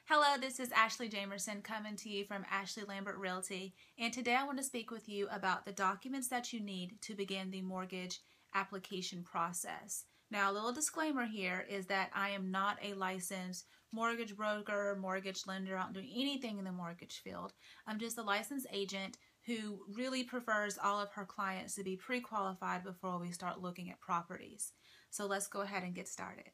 Hello, this is Ashley Jamerson coming to you from Ashley Lambert Realty, and today I want to speak with you about the documents that you need to begin the mortgage application process. Now, a little disclaimer here is that I am not a licensed mortgage broker, mortgage lender. I don't do anything in the mortgage field. I'm just a licensed agent who really prefers all of her clients to be pre-qualified before we start looking at properties. So let's go ahead and get started.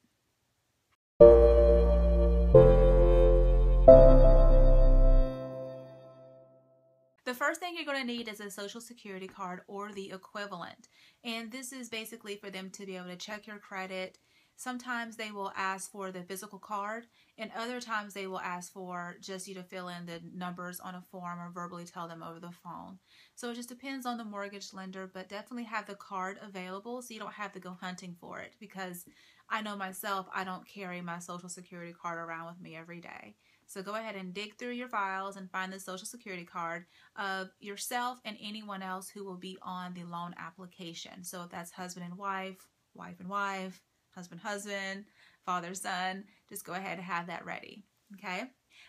The first thing you're going to need is a social security card or the equivalent. And this is basically for them to be able to check your credit. Sometimes they will ask for the physical card, and other times they will ask for just you to fill in the numbers on a form or verbally tell them over the phone. So it just depends on the mortgage lender, but definitely have the card available so you don't have to go hunting for it, because I know myself, I don't carry my social security card around with me every day. So go ahead and dig through your files and find the social security card of yourself and anyone else who will be on the loan application. So if that's husband and wife, wife and wife, husband, husband, father, son, just go ahead and have that ready, okay?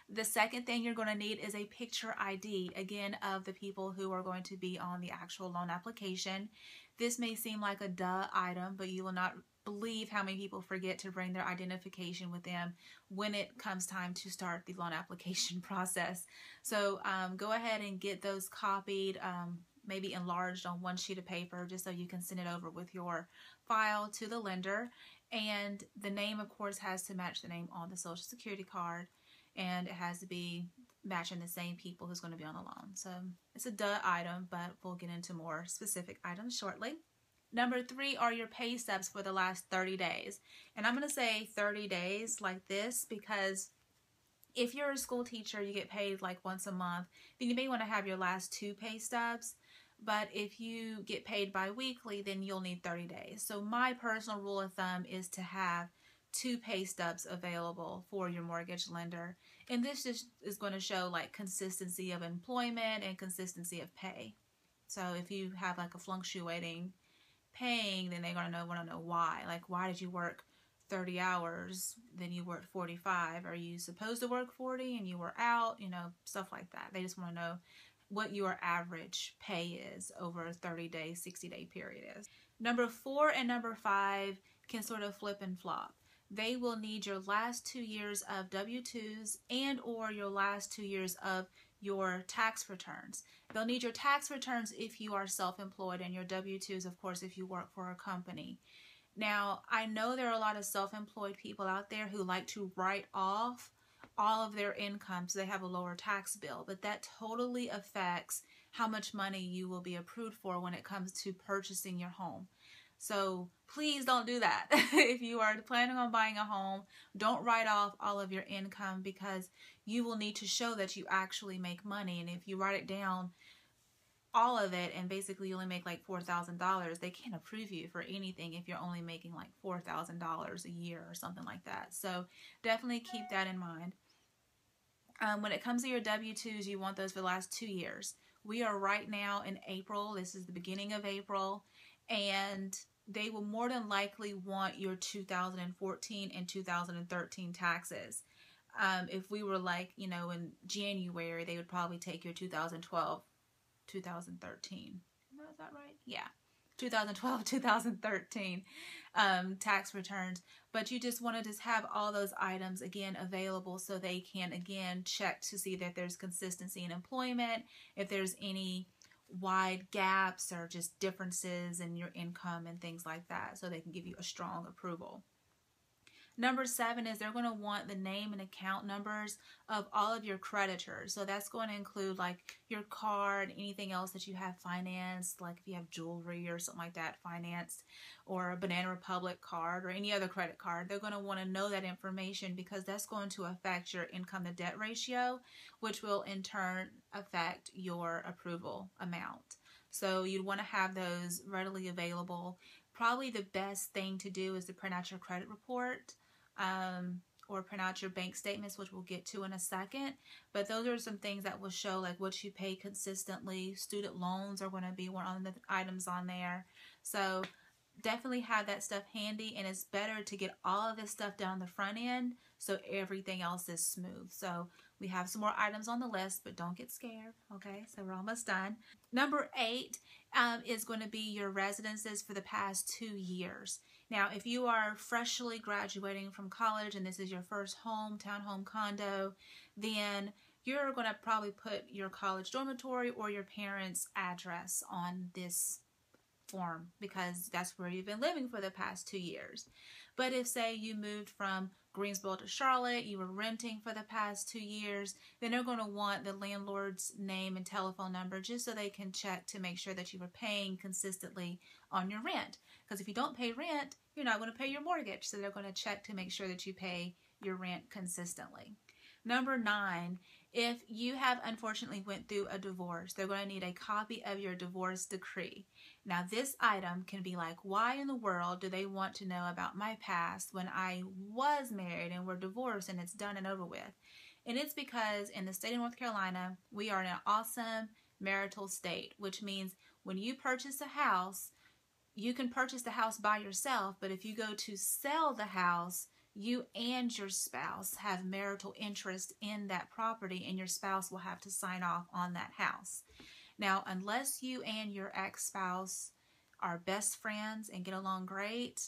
The second thing you're going to need is a picture ID, again, of the people who are going to be on the actual loan application. This may seem like a duh item, but you will not believe how many people forget to bring their identification with them when it comes time to start the loan application process. So go ahead and get those copied, maybe enlarged on one sheet of paper, just so you can send it over with your file to the lender. And the name, of course, has to match the name on the social security card, and it has to be matching the same people who's going to be on the loan. So it's a duh item, but we'll get into more specific items shortly. Number 3 are your pay stubs for the last 30 days. And I'm going to say 30 days like this because if you're a school teacher, you get paid like once a month, then you may want to have your last 2 pay stubs. But if you get paid bi-weekly, then you'll need 30 days. So my personal rule of thumb is to have 2 pay stubs available for your mortgage lender. And this just is going to show like consistency of employment and consistency of pay. So if you have like a fluctuating paying, then they're going to want to know why. Like, why did you work 30 hours, then you worked 45? Are you supposed to work 40 and you were out? You know, stuff like that. They just want to know what your average pay is over a 30-day, 60-day period is. Number 4 and number 5 can sort of flip and flop. They will need your last 2 years of W-2s and or your last 2 years of your tax returns. They'll need your tax returns if you are self-employed, and your W-2s, of course, if you work for a company. Now, I know there are a lot of self-employed people out there who like to write off all of their income so they have a lower tax bill, but that totally affects how much money you will be approved for when it comes to purchasing your home. So please don't do that. If you are planning on buying a home, don't write off all of your income, because you will need to show that you actually make money. And if you write it down, all of it, and basically you only make like $4,000, they can't approve you for anything if you're only making like $4,000 a year or something like that. So definitely keep that in mind. When it comes to your W-2s, you want those for the last 2 years. We are right now in April. This is the beginning of April, and they will more than likely want your 2014 and 2013 taxes. If we were like, you know, in January, they would probably take your 2012, 2013. Is that right? Yeah. 2012, 2013 tax returns. But you just want to just have all those items again available so they can again check to see that there's consistency in employment, if there's any wide gaps or just differences in your income and things like that, so they can give you a strong approval. Number 7 is they're going to want the name and account numbers of all of your creditors. So that's going to include like your card, anything else that you have financed, like if you have jewelry or something like that financed, or a Banana Republic card or any other credit card. They're going to want to know that information, because that's going to affect your income to debt ratio, which will in turn affect your approval amount. So you'd want to have those readily available. Probably the best thing to do is to print out your credit report, or print out your bank statements, which we'll get to in a second. But those are some things that will show like what you pay consistently. Student loans are going to be one of the items on there. So definitely have that stuff handy, and it's better to get all of this stuff down the front end so everything else is smooth. So we have some more items on the list, but don't get scared, okay? So we're almost done. Number 8 is going to be your residences for the past 2 years. Now, if you are freshly graduating from college and this is your first home, townhome, condo, then you're going to probably put your college dormitory or your parents' address on this form because that's where you've been living for the past 2 years. But if, say, you moved from Greensboro to Charlotte, you were renting for the past 2 years, then they're going to want the landlord's name and telephone number just so they can check to make sure that you were paying consistently on your rent. Because if you don't pay rent, you're not going to pay your mortgage. So they're going to check to make sure that you pay your rent consistently. Number 9, if you have unfortunately went through a divorce, they're going to need a copy of your divorce decree. Now, this item can be like, why in the world do they want to know about my past when I was married and we're divorced and it's done and over with? And it's because in the state of North Carolina, we are in an awesome marital state, which means when you purchase a house, you can purchase the house by yourself, but if you go to sell the house, you and your spouse have marital interest in that property, and your spouse will have to sign off on that house. Now, unless you and your ex-spouse are best friends and get along great,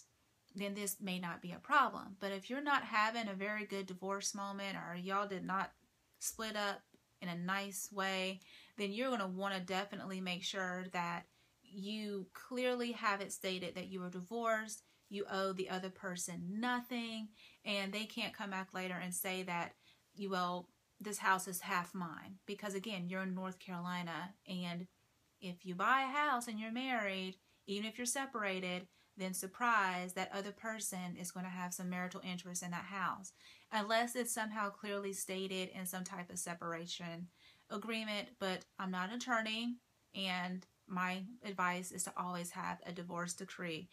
then this may not be a problem. But if you're not having a very good divorce moment, or y'all did not split up in a nice way, then you're going to want to definitely make sure that you clearly have it stated that you were divorced, you owe the other person nothing, and they can't come back later and say that, well, this house is half mine. Because again, you're in North Carolina, and if you buy a house and you're married, even if you're separated, then surprise, that other person is going to have some marital interest in that house. Unless it's somehow clearly stated in some type of separation agreement. But I'm not an attorney, and my advice is to always have a divorce decree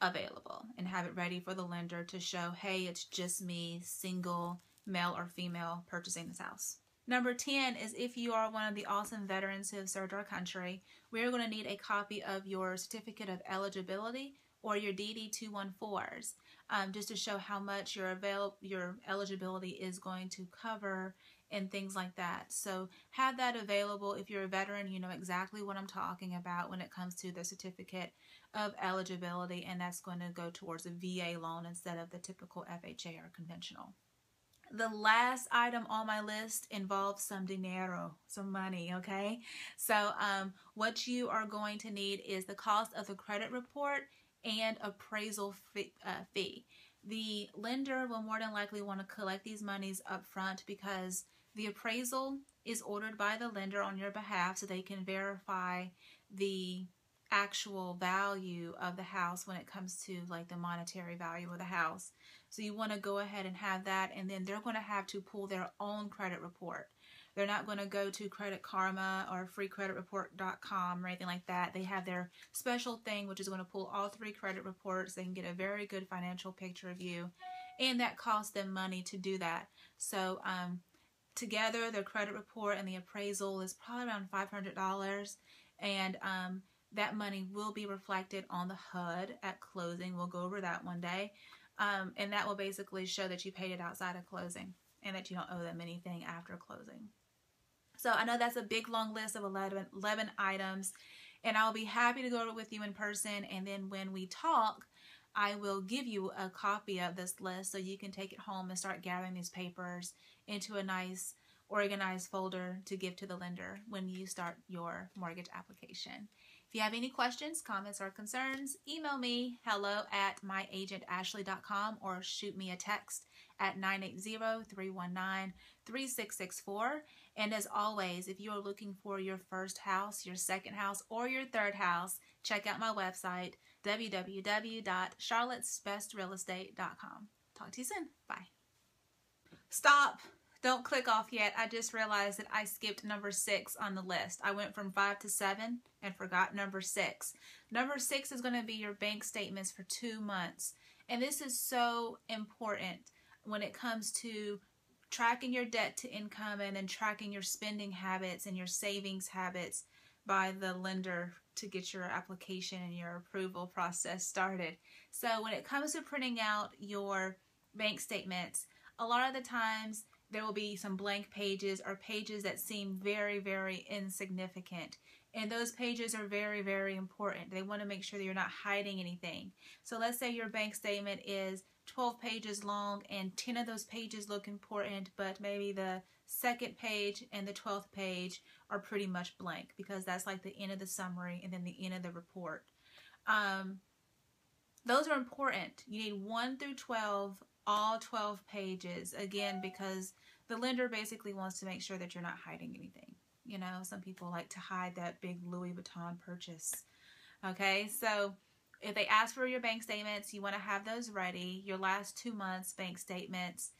available and have it ready for the lender to show, hey, it's just me, single, male or female, purchasing this house. Number 10 is if you are one of the awesome veterans who have served our country, we're going to need a copy of your certificate of eligibility or your DD-214s, just to show how much your eligibility is going to cover and things like that. So have that available. If you're a veteran, you know exactly what I'm talking about when it comes to the certificate of eligibility, and that's going to go towards a VA loan instead of the typical FHA or conventional. The last item on my list involves some dinero, some money, okay? So what you are going to need is the cost of the credit report and appraisal fee. The lender will more than likely want to collect these monies up front because the appraisal is ordered by the lender on your behalf so they can verify the actual value of the house when it comes to like the monetary value of the house. So you want to go ahead and have that, and then they're going to have to pull their own credit report. They're not going to go to Credit Karma or freecreditreport.com or anything like that. They have their special thing, which is going to pull all 3 credit reports. They can get a very good financial picture of you, and that costs them money to do that. So together, the credit report and the appraisal is probably around $500, and that money will be reflected on the HUD at closing. We'll go over that one day. And that will basically show that you paid it outside of closing and that you don't owe them anything after closing. So I know that's a big long list of 11 items, and I'll be happy to go with you in person. And then when we talk, I will give you a copy of this list so you can take it home and start gathering these papers into a nice organized folder to give to the lender when you start your mortgage application. If you have any questions, comments, or concerns, email me hello@myagentashley.com or shoot me a text at 980-319-3664. And as always, if you are looking for your first house, your second house, or your third house, check out my website, www.charlottesbestrealestate.com. Talk to you soon. Bye. Stop. Don't click off yet. I just realized that I skipped number 6 on the list. I went from 5 to 7 and forgot number 6. Number 6 is going to be your bank statements for 2 months. And this is so important when it comes to tracking your debt to income and then tracking your spending habits and your savings habits by the lender to get your application and your approval process started. So when it comes to printing out your bank statements, a lot of the times there will be some blank pages or pages that seem very, very insignificant. And those pages are very, very important. They want to make sure that you're not hiding anything. So let's say your bank statement is 12 pages long and 10 of those pages look important, but maybe the second page and the 12th page are pretty much blank because that's like the end of the summary and then the end of the report. Those are important. You need 1 through 12, all 12 pages, again, because the lender basically wants to make sure that you're not hiding anything. You know, some people like to hide that big Louis Vuitton purchase. Okay, so if they ask for your bank statements, you want to have those ready, your last 2 months bank statements.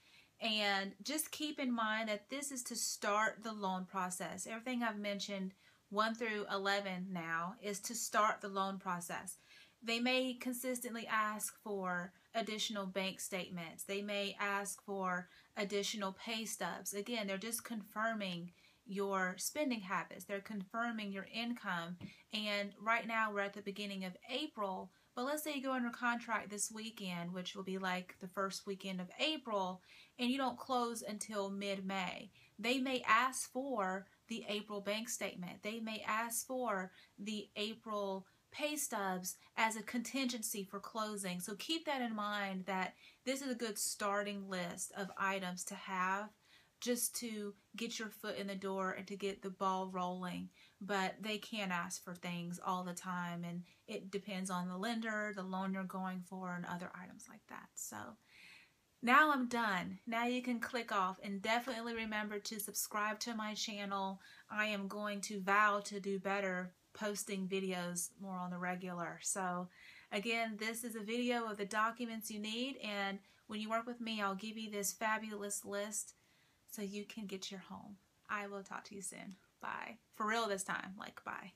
And just keep in mind that this is to start the loan process. Everything I've mentioned 1 through 11 now is to start the loan process. They may consistently ask for additional bank statements. They may ask for additional pay stubs. Again, they're just confirming your spending habits. They're confirming your income. And right now we're at the beginning of April, but let's say you go under contract this weekend, which will be like the first weekend of April, and you don't close until mid-May. They may ask for the April bank statement. They may ask for the April pay stubs as a contingency for closing. So keep that in mind, that this is a good starting list of items to have just to get your foot in the door and to get the ball rolling. But they can ask for things all the time, and it depends on the lender, the loan you're going for, and other items like that. So now I'm done. Now you can click off, and definitely remember to subscribe to my channel. I am going to vow to do better posting videos more on the regular. So again, this is a video of the documents you need, and when you work with me, I'll give you this fabulous list so you can get your home. I will talk to you soon. Bye. For real this time, like bye.